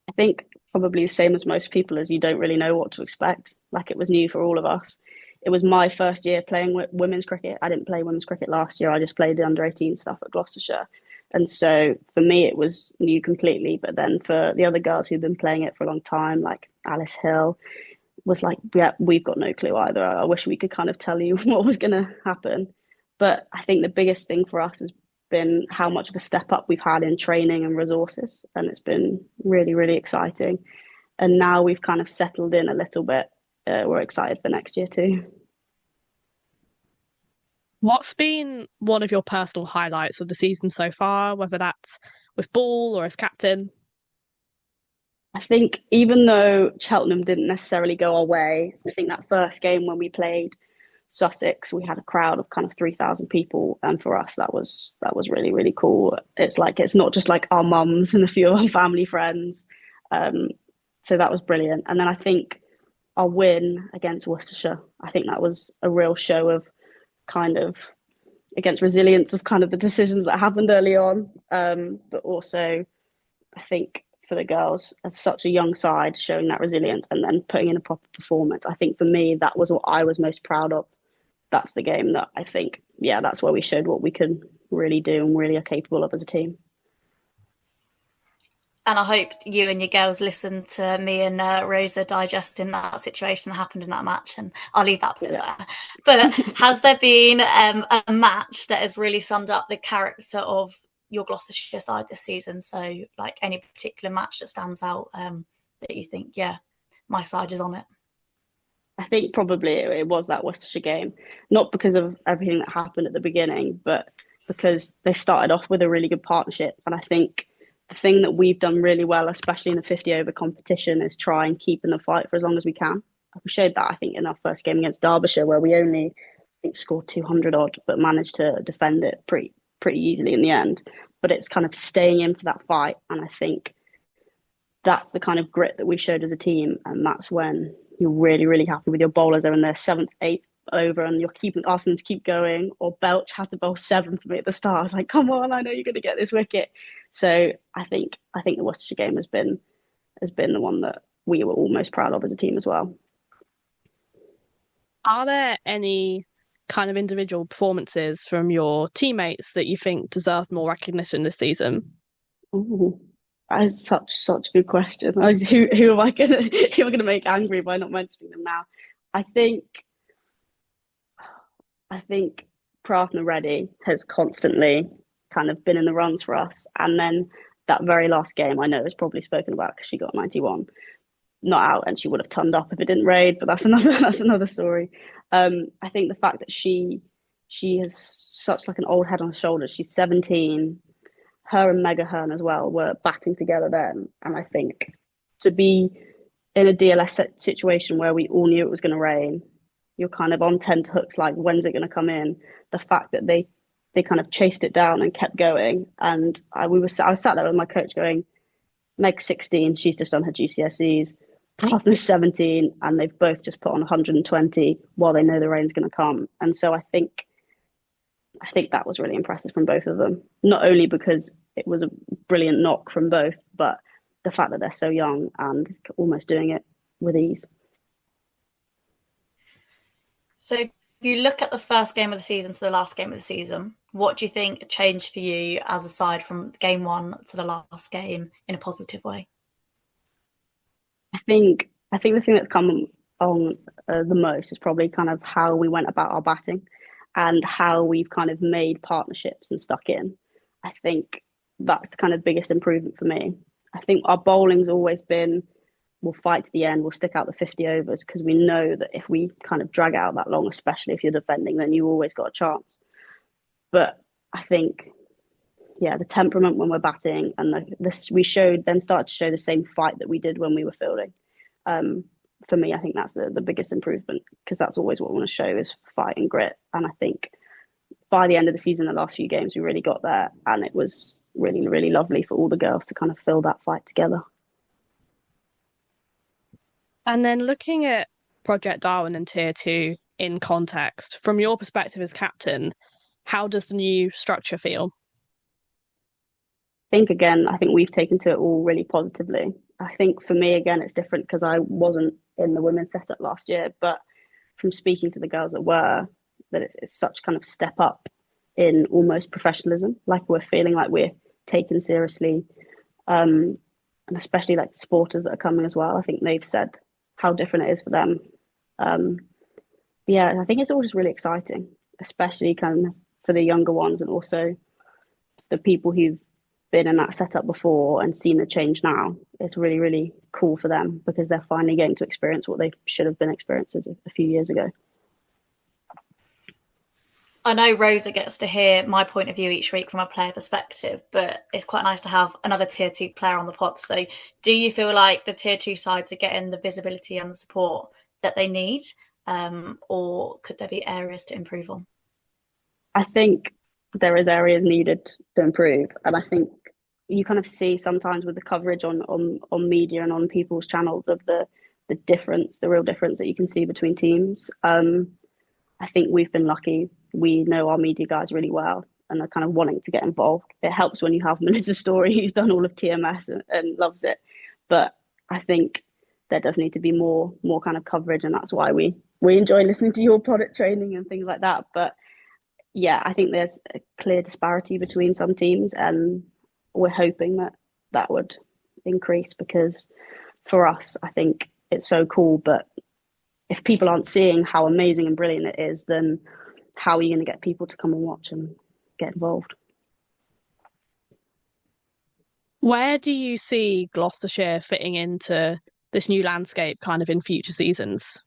I think probably the same as most people, as you don't really know what to expect. Like it was new for all of us. It was my first year playing women's cricket. I didn't play women's cricket last year. I just played the under 18 stuff at Gloucestershire. And so for me, it was new completely. But then for the other girls who've been playing it for a long time, like Alice Hill, was like, yeah, we've got no clue either. I wish we could kind of tell you what was going to happen. But I think the biggest thing for us has been how much of a step up we've had in training and resources. And it's been really, really exciting. And now we've kind of settled in a little bit. We're excited for next year too. What's been one of your personal highlights of the season so far, whether that's with ball or as captain? I think even though Cheltenham didn't necessarily go our way, I think that first game when we played Sussex, we had a crowd of kind of 3,000 people, and for us that was really, really cool. It's like it's not just like our mums and a few of our family friends, so that was brilliant. And then I think our win against Worcestershire, I think that was a real show of kind of against resilience of kind of the decisions that happened early on, but also I think for the girls as such a young side showing that resilience and then putting in a proper performance. I think for me, that was what I was most proud of. That's the game that I think, yeah, that's where we showed what we can really do and really are capable of as a team. And I hope you and your girls listened to me and Rosa digesting that situation that happened in that match. And I'll leave that bit there. But has there been a match that has really summed up the character of your Gloucestershire side this season. So, like, any particular match that stands out that you think, yeah, my side is on it? I think probably it was that Worcestershire game, not because of everything that happened at the beginning, but because they started off with a really good partnership. And I think the thing that we've done really well, especially in the 50 over competition, is try and keep in the fight for as long as we can. We showed that, I think, in our first game against Derbyshire, where we only, I think, scored 200 odd, but managed to defend it pretty easily in the end. But it's kind of staying in for that fight. And I think that's the kind of grit that we showed as a team. And that's when you're really, really happy with your bowlers. They're in their 7th, 8th over and you're asking them to keep going. Or Belch had to bowl 7 for me at the start. I was like, come on, I know you're going to get this wicket. So I think the Worcestershire game has been the one that we were all most proud of as a team as well. Are there any kind of individual performances from your teammates that you think deserve more recognition this season? Ooh, that is such a good question. Who am I gonna make angry by not mentioning them now? I think Prarthana Reddy has constantly kind of been in the runs for us, and then that very last game I know is probably spoken about because she got 91. Not out, and she would have turned up if it didn't rain, but that's another story. I think the fact that she has such like an old head on her shoulders. She's 17. Her and Mega Hearn as well were batting together then, and I think to be in a DLS situation where we all knew it was going to rain, you're kind of on 10 hooks, like when's it going to come in? The fact that they kind of chased it down and kept going, and I was sat there with my coach going, Meg's 16, she's just done her GCSEs. Prarthana's 17, and they've both just put on 120 while they know the rain's going to come. And so I think that was really impressive from both of them. Not only because it was a brilliant knock from both, but the fact that they're so young and almost doing it with ease. So if you look at the first game of the season to the last game of the season, what do you think changed for you as a side from game 1 to the last game in a positive way? I think the thing that's come on the most is probably kind of how we went about our batting and how we've kind of made partnerships and stuck in. I think that's the kind of biggest improvement for me. I think our bowling's always been, we'll fight to the end, we'll stick out the 50 overs because we know that if we kind of drag out that long, especially if you're defending, then you always got a chance. But I think, yeah, the temperament when we're batting and we started to show the same fight that we did when we were fielding. For me, I think that's the biggest improvement because that's always what we want to show is fight and grit. And I think by the end of the season, the last few games, we really got there. And it was really, really lovely for all the girls to kind of feel that fight together. And then looking at Project Darwin and Tier 2 in context, from your perspective as captain, how does the new structure feel? I think we've taken to it all really positively. I think for me, again, it's different because I wasn't in the women's setup last year, but from speaking to the girls that were, that it's such kind of step up in almost professionalism, like we're feeling like we're taken seriously, and especially like the supporters that are coming as well. I think they've said how different it is for them. Yeah, I think it's all just really exciting, especially kind of for the younger ones and also the people who've been in that setup before and seen the change now. It's really, really cool for them because they're finally getting to experience what they should have been experiencing a few years ago. I know Rosa gets to hear my point of view each week from a player perspective, but it's quite nice to have another Tier 2 player on the pod. So do you feel like the Tier 2 sides are getting the visibility and the support that they need? Or could there be areas to improve on? I think there is areas needed to improve. And I think you kind of see sometimes with the coverage on media and on people's channels of the real difference that you can see between teams. I think we've been lucky. We know our media guys really well and they're kind of wanting to get involved. It helps when you have Melissa Story, who's done all of TMS and loves it. But I think there does need to be more kind of coverage, and that's why we enjoy listening to your product training and things like that. But yeah, I think there's a clear disparity between some teams, and we're hoping that would increase because for us, I think it's so cool. But if people aren't seeing how amazing and brilliant it is, then how are you going to get people to come and watch and get involved? Where do you see Gloucestershire fitting into this new landscape kind of in future seasons?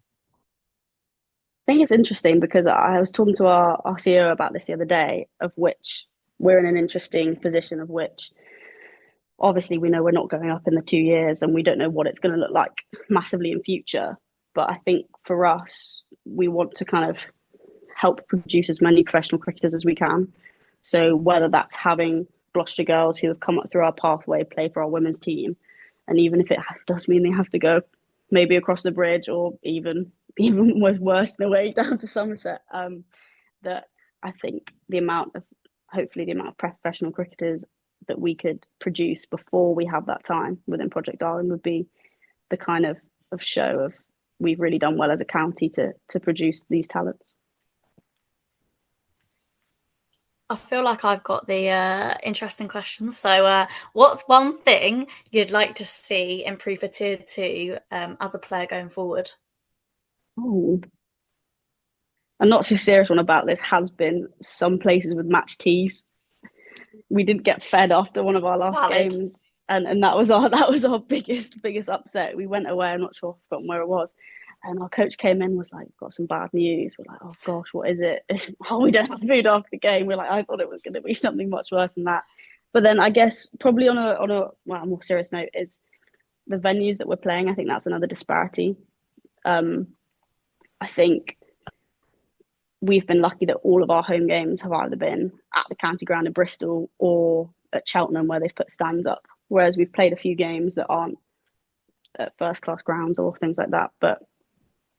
I think it's interesting because I was talking to our CEO about this the other day, of which we're in an interesting position, of which obviously we know we're not going up in the 2 years and we don't know what it's going to look like massively in future. But I think for us, we want to kind of help produce as many professional cricketers as we can. So whether that's having Gloucestershire girls who have come up through our pathway play for our women's team, and even if it does mean they have to go maybe across the bridge or even worse the way down to Somerset, that I think hopefully the amount of professional cricketers that we could produce before we have that time within Project Darwin would be the kind of show of we've really done well as a county to produce these talents. I feel like I've got the interesting questions. So what's one thing you'd like to see improve for Tier 2 as a player going forward? Oh, a not so serious one about this has been some places with match tees. We didn't get fed after one of our last games, and that was our biggest upset. We went away, I'm not sure, I've forgotten where it was, and our coach came in, was like, got some bad news. We're like, oh gosh, what is it? We don't have food after the game. We're like, I thought it was going to be something much worse than that. But then I guess probably on a more serious note is the venues that we're playing. I think that's another disparity. I think we've been lucky that all of our home games have either been at the county ground in Bristol or at Cheltenham, where they've put stands up. Whereas we've played a few games that aren't at first class grounds or things like that. But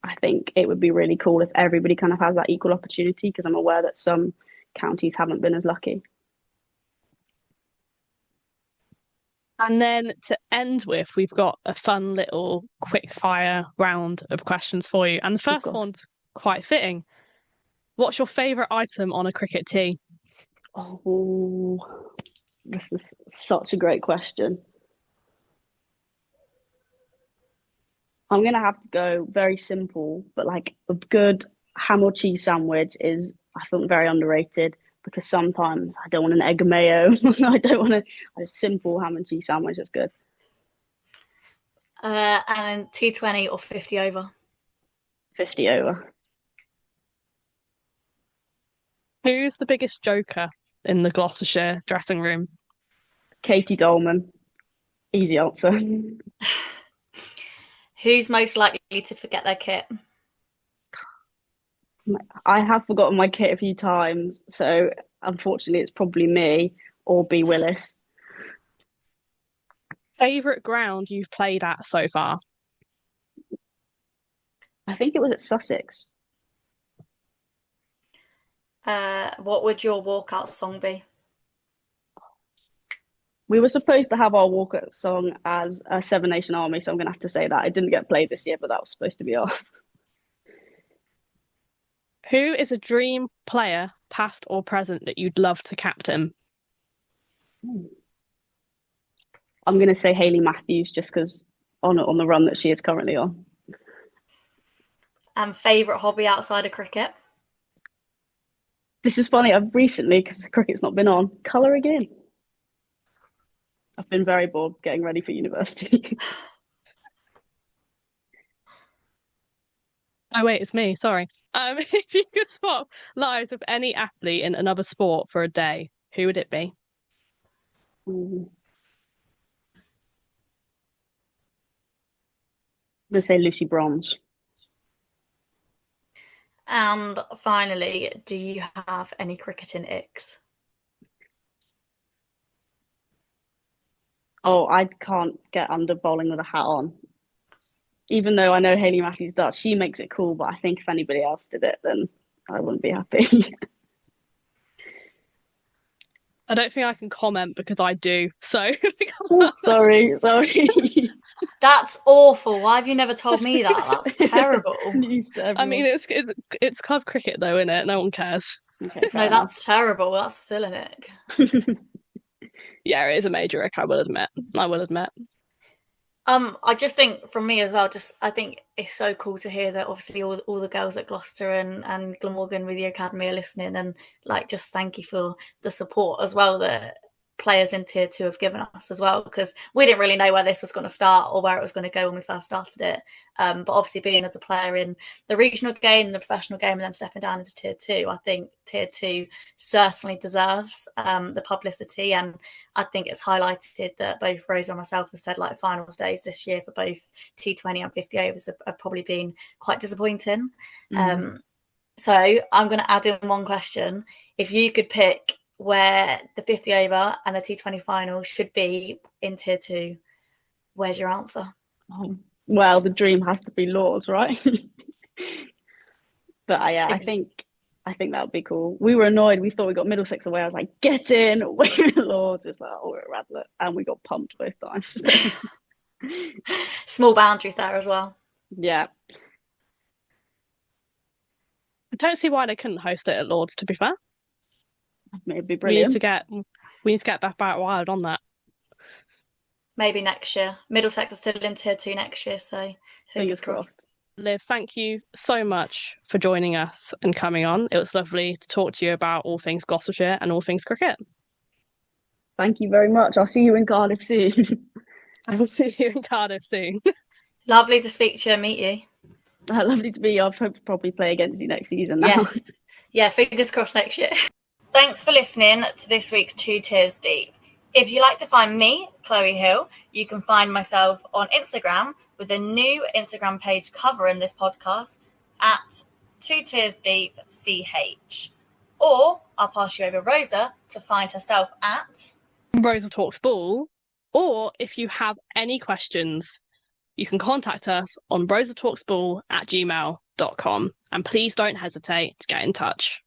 I think it would be really cool if everybody kind of has that equal opportunity, because I'm aware that some counties haven't been as lucky. And then to end with, we've got a fun little quick fire round of questions for you. And the first one's quite fitting. What's your favourite item on a cricket tee? Oh, this is such a great question. I'm going to have to go very simple, but like a good ham or cheese sandwich is, I think, very underrated, because sometimes I don't want an egg and mayo. I don't want a simple ham and cheese sandwich. That's good. And T20 or 50 over? 50 over. Who's the biggest joker in the Gloucestershire dressing room? Katie Dolman. Easy answer. Who's most likely to forget their kit? I have forgotten my kit a few times, so unfortunately it's probably me or B. Willis. Favourite ground you've played at so far? I think it was at Sussex. What would your walkout song be? We were supposed to have our walkout song as a Seven Nation Army, so I'm going to have to say that. It didn't get played this year, but that was supposed to be ours. Who is a dream player, past or present, that you'd love to captain? I'm going to say Hayley Matthews, just because on the run that she is currently on. And favourite hobby outside of cricket? This is funny. I've recently, because cricket's not been on, colour again. I've been very bored getting ready for university. Oh, wait, it's me. Sorry. If you could swap lives of any athlete in another sport for a day, who would it be? I'm going to say Lucy Bronze. And finally, do you have any cricketing icks? Oh, I can't get under bowling with a hat on. Even though I know Hayley Matthews does, she makes it cool, but I think if anybody else did it, then I wouldn't be happy. I don't think I can comment because I do. So sorry. That's awful. Why have you never told me that? That's terrible. I mean, it's club cricket though, isn't it? No one cares. Okay, no, that's terrible. That's still an ick. Yeah, it is a major ick, I will admit. I just think from me as well, I think it's so cool to hear that obviously all the girls at Gloucester and Glamorgan with the academy are listening, and like just thank you for the support as well that players in tier 2 have given us as well, because we didn't really know where this was going to start or where it was going to go when we first started it. But obviously being as a player in the regional game, the professional game, and then stepping down into tier 2, I think tier 2 certainly deserves the publicity. And I think it's highlighted that both Rosa and myself have said like finals days this year for both T20 and 50 overs have probably been quite disappointing. So I'm going to add in one question. If you could pick where the 50 over and the T20 final should be in tier 2, where's your answer? Well, the dream has to be Lords, right? But I think that would be cool. We were annoyed. We thought we got Middlesex away. I was like, get in, we're at Lords. It's like, oh, we're at Radlett. And we got pumped both times. Small boundaries there as well. Yeah. I don't see why they couldn't host it at Lords, to be fair. It'd be brilliant. We need to get Beth Barrett Wild on that. Maybe next year. Middlesex are still in tier 2 next year, so fingers crossed. Liv, thank you so much for joining us and coming on. It was lovely to talk to you about all things Gloucestershire and all things cricket. Thank you very much. I'll see you in Cardiff soon. I will see you in Cardiff soon. Lovely to speak to you and meet you. Lovely to be you. I'll probably play against you next season now. Yes. Yeah, fingers crossed next year. Thanks for listening to this week's 2 Tiers Deep. If you'd like to find me, Chloe Hill, you can find myself on Instagram with a new Instagram page covering this podcast at 2 Tiers Deep CH. Or I'll pass you over Rosa to find herself at Rosa Talks Ball. Or if you have any questions, you can contact us on rosatalksball@gmail.com. And please don't hesitate to get in touch.